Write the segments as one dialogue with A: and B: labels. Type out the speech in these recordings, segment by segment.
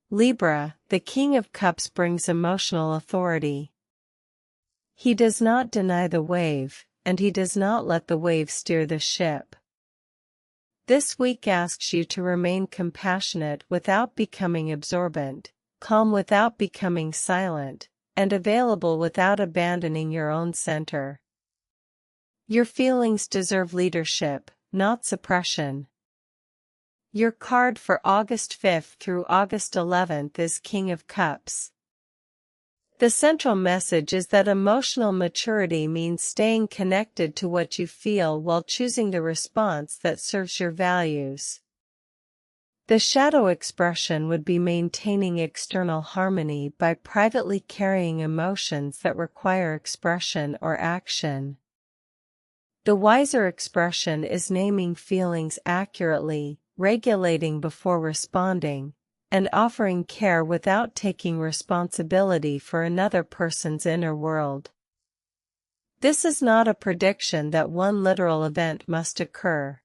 A: Libra, the King of Cups brings emotional authority. He does not deny the wave, and he does not let the wave steer the ship. This week asks you to remain compassionate without becoming absorbent, calm without becoming silent, and available without abandoning your own center. Your feelings deserve leadership, not suppression. Your card for August 5th through August 11th is King of Cups. The central message is that emotional maturity means staying connected to what you feel while choosing the response that serves your values. The shadow expression would be maintaining external harmony by privately carrying emotions that require expression or action. The wiser expression is naming feelings accurately, regulating before responding, and offering care without taking responsibility for another person's inner world. This is not a prediction that one literal event must occur.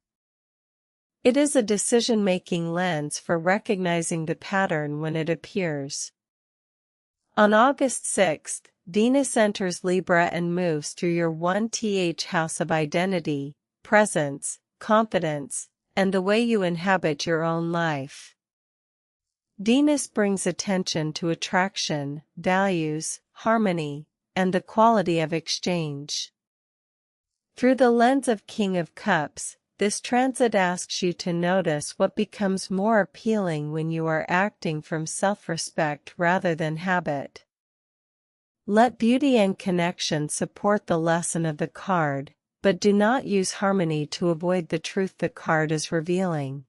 A: It is a decision-making lens for recognizing the pattern when it appears. On August 6th, Venus enters Libra and moves through your 1th house of identity, presence, confidence, and the way you inhabit your own life. Venus brings attention to attraction, values, harmony, and the quality of exchange. Through the lens of King of Cups, this transit asks you to notice what becomes more appealing when you are acting from self-respect rather than habit. Let beauty and connection support the lesson of the card, but do not use harmony to avoid the truth the card is revealing.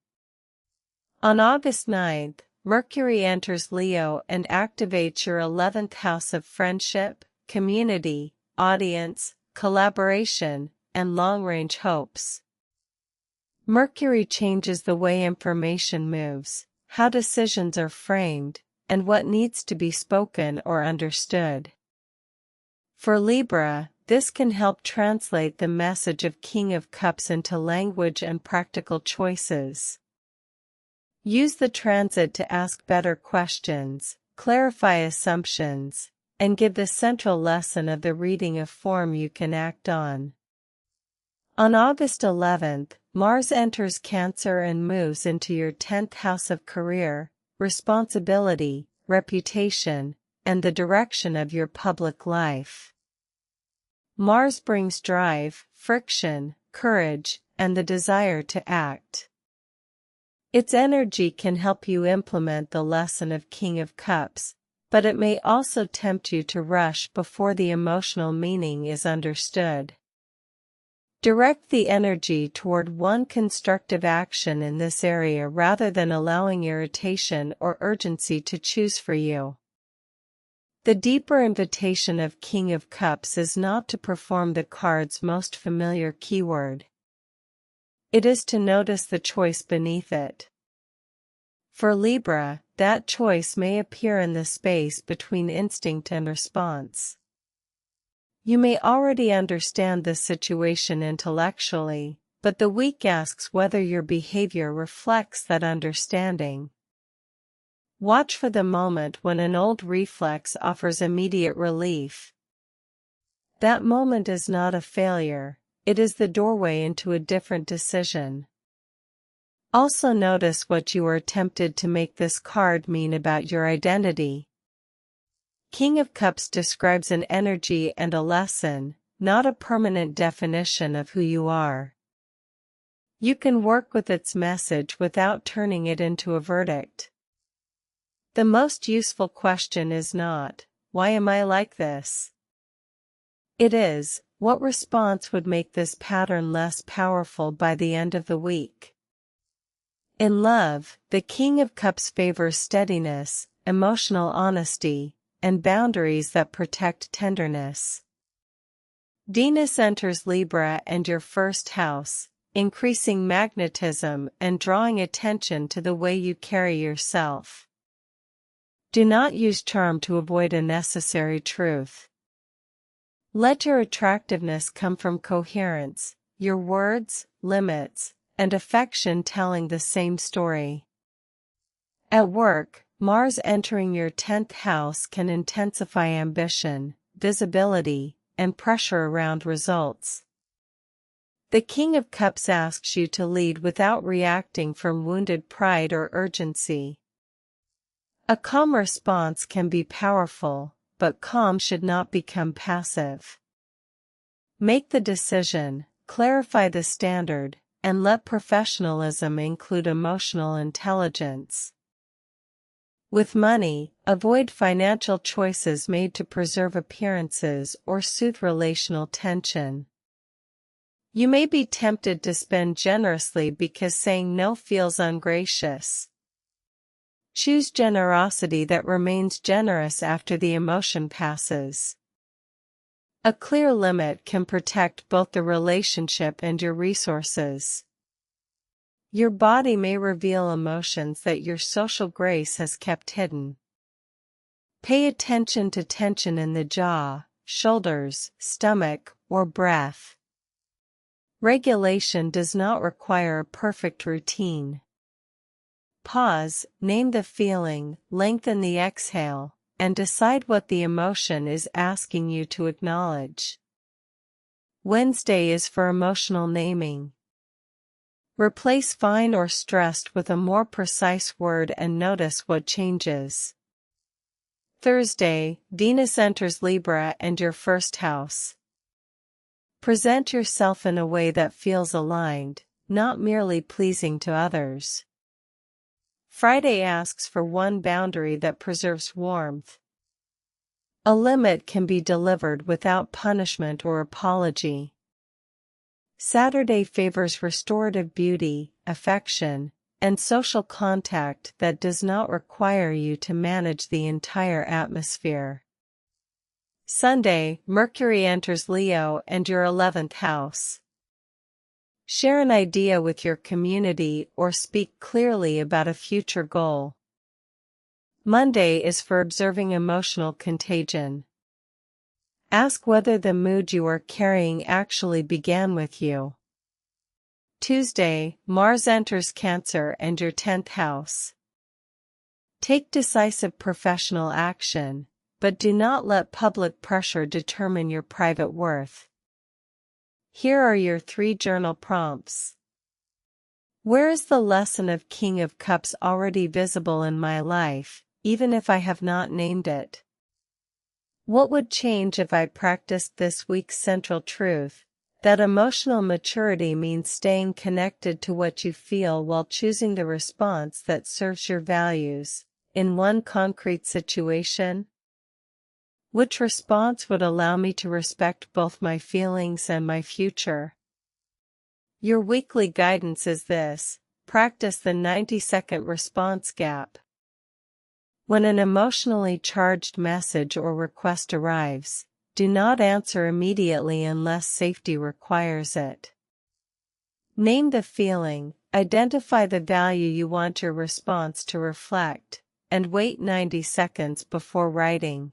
A: On August 9th, Mercury enters Leo and activates your 11th house of friendship, community, audience, collaboration, and long-range hopes. Mercury changes the way information moves, how decisions are framed, and what needs to be spoken or understood. For Libra, this can help translate the message of King of Cups into language and practical choices. Use the transit to ask better questions, clarify assumptions, and give the central lesson of the reading a form you can act on. On August 11th, Mars enters Cancer and moves into your 10th house of career, responsibility, reputation, and the direction of your public life. Mars brings drive, friction, courage, and the desire to act. Its energy can help you implement the lesson of King of Cups, but it may also tempt you to rush before the emotional meaning is understood. Direct the energy toward one constructive action in this area rather than allowing irritation or urgency to choose for you. The deeper invitation of King of Cups is not to perform the card's most familiar keyword. It is to notice the choice beneath it. For Libra, that choice may appear in the space between instinct and response. You may already understand this situation intellectually, but the week asks whether your behavior reflects that understanding. Watch for the moment when an old reflex offers immediate relief. That moment is not a failure, it is the doorway into a different decision. Also notice what you are tempted to make this card mean about your identity. King of Cups describes an energy and a lesson, not a permanent definition of who you are. You can work with its message without turning it into a verdict. The most useful question is not, "Why am I like this?" It is, "What response would make this pattern less powerful by the end of the week?" In love, the King of Cups favors steadiness, emotional honesty, and boundaries that protect tenderness. Venus enters Libra and your 1st house, increasing magnetism and drawing attention to the way you carry yourself. Do not use charm to avoid a necessary truth. Let your attractiveness come from coherence, your words, limits, and affection telling the same story. At work, Mars entering your 10th house can intensify ambition, visibility, and pressure around results. The King of Cups asks you to lead without reacting from wounded pride or urgency. A calm response can be powerful, but calm should not become passive. Make the decision, clarify the standard, and let professionalism include emotional intelligence. With money, avoid financial choices made to preserve appearances or soothe relational tension. You may be tempted to spend generously because saying no feels ungracious. Choose generosity that remains generous after the emotion passes. A clear limit can protect both the relationship and your resources. Your body may reveal emotions that your social grace has kept hidden. Pay attention to tension in the jaw, shoulders, stomach, or breath. Regulation does not require a perfect routine. Pause, name the feeling, lengthen the exhale, and decide what the emotion is asking you to acknowledge. Wednesday is for emotional naming. Replace fine or stressed with a more precise word and notice what changes. Thursday, Venus enters Libra and your first house. Present yourself in a way that feels aligned, not merely pleasing to others. Friday asks for one boundary that preserves warmth. A limit can be delivered without punishment or apology. Saturday favors restorative beauty, affection, and social contact that does not require you to manage the entire atmosphere. Sunday, Mercury enters Leo and your 11th house. Share an idea with your community or speak clearly about a future goal. Monday is for observing emotional contagion. Ask whether the mood you are carrying actually began with you. Tuesday, Mars enters Cancer and your 10th house. Take decisive professional action, but do not let public pressure determine your private worth. Here are your 3 journal prompts. Where is the lesson of King of Cups already visible in my life, even if I have not named it? What would change if I practiced this week's central truth, that emotional maturity means staying connected to what you feel while choosing the response that serves your values, in one concrete situation? Which response would allow me to respect both my feelings and my future? Your weekly guidance is this: practice the 90-second response gap. When an emotionally charged message or request arrives, do not answer immediately unless safety requires it. Name the feeling, identify the value you want your response to reflect, and wait 90 seconds before writing.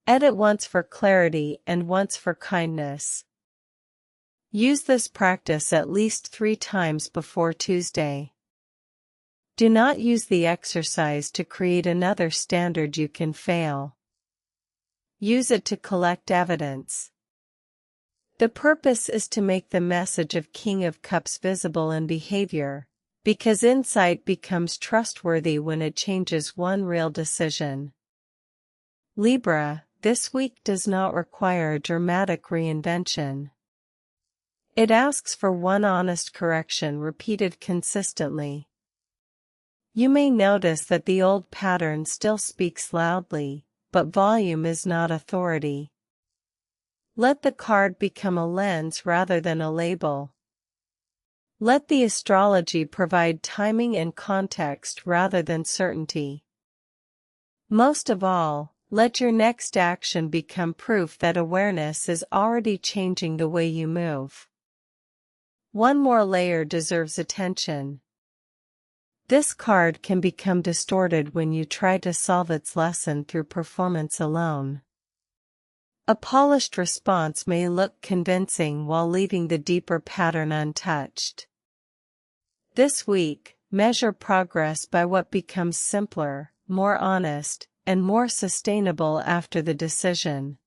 A: Edit once for clarity and once for kindness. Use this practice at least 3 times before Tuesday. Do not use the exercise to create another standard you can fail. Use it to collect evidence. The purpose is to make the message of King of Cups visible in behavior, because insight becomes trustworthy when it changes one real decision. Libra, this week does not require a dramatic reinvention. It asks for one honest correction repeated consistently. You may notice that the old pattern still speaks loudly, but volume is not authority. Let the card become a lens rather than a label. Let the astrology provide timing and context rather than certainty. Most of all, let your next action become proof that awareness is already changing the way you move. One more layer deserves attention. This card can become distorted when you try to solve its lesson through performance alone. A polished response may look convincing while leaving the deeper pattern untouched. This week, measure progress by what becomes simpler, more honest, and more sustainable after the decision.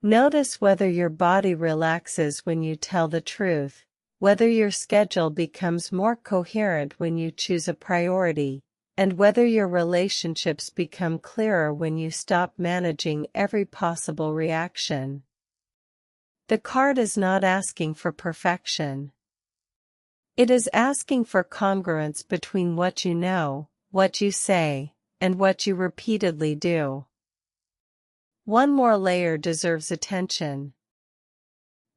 A: Notice whether your body relaxes when you tell the truth, whether your schedule becomes more coherent when you choose a priority, and whether your relationships become clearer when you stop managing every possible reaction. The card is not asking for perfection. It is asking for congruence between what you know, what you say, and what you repeatedly do. One more layer deserves attention.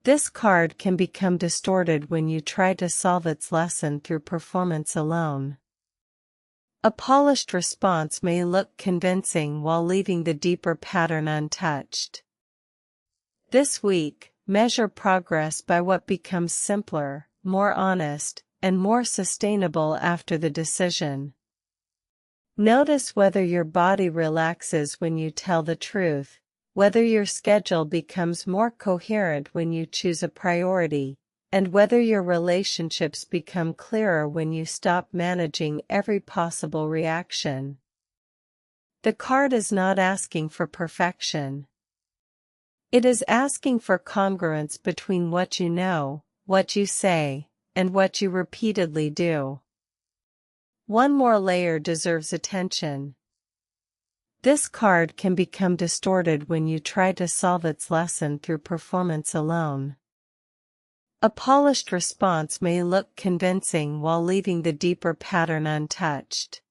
A: This card can become distorted when you try to solve its lesson through performance alone. A polished response may look convincing while leaving the deeper pattern untouched. This week, measure progress by what becomes simpler, more honest, and more sustainable after the decision. Notice whether your body relaxes when you tell the truth, whether your schedule becomes more coherent when you choose a priority, and whether your relationships become clearer when you stop managing every possible reaction. The card is not asking for perfection. It is asking for congruence between what you know, what you say, and what you repeatedly do. One more layer deserves attention. This card can become distorted when you try to solve its lesson through performance alone. A polished response may look convincing while leaving the deeper pattern untouched.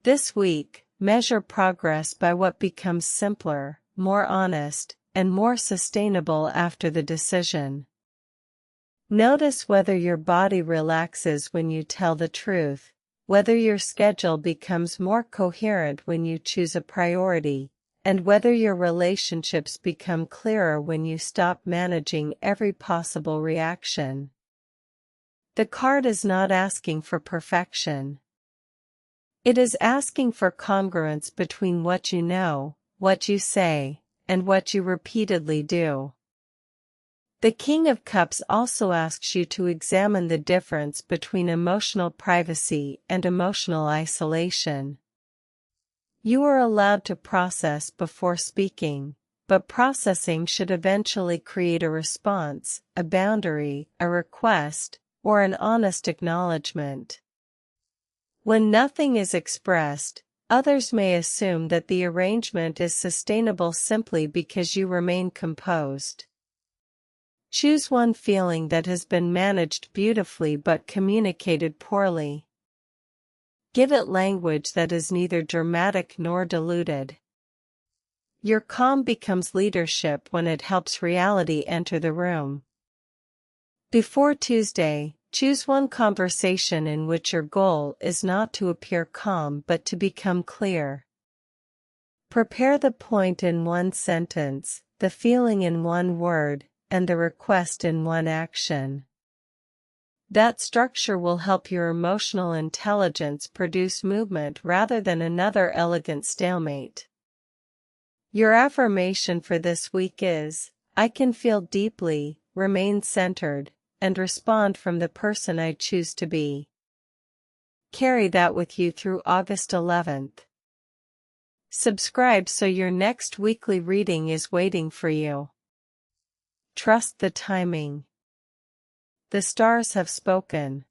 A: This week, measure progress by what becomes simpler, more honest, and more sustainable after the decision. Notice whether your body relaxes when you tell the truth, whether your schedule becomes more coherent when you choose a priority, and whether your relationships become clearer when you stop managing every possible reaction. The card is not asking for perfection. It is asking for congruence between what you know, what you say, and what you repeatedly do. The King of Cups also asks you to examine the difference between emotional privacy and emotional isolation. You are allowed to process before speaking, but processing should eventually create a response, a boundary, a request, or an honest acknowledgement. When nothing is expressed, others may assume that the arrangement is sustainable simply because you remain composed. Choose one feeling that has been managed beautifully but communicated poorly. Give it language that is neither dramatic nor diluted. Your calm becomes leadership when it helps reality enter the room. Before Tuesday, choose one conversation in which your goal is not to appear calm but to become clear. Prepare the point in one sentence, the feeling in one word, and the request in one action. That structure will help your emotional intelligence produce movement rather than another elegant stalemate. Your affirmation for this week is, I can feel deeply, remain centered, and respond from the person I choose to be. Carry that with you through August 11th. Subscribe so your next weekly reading is waiting for you. Trust the timing. The stars have spoken.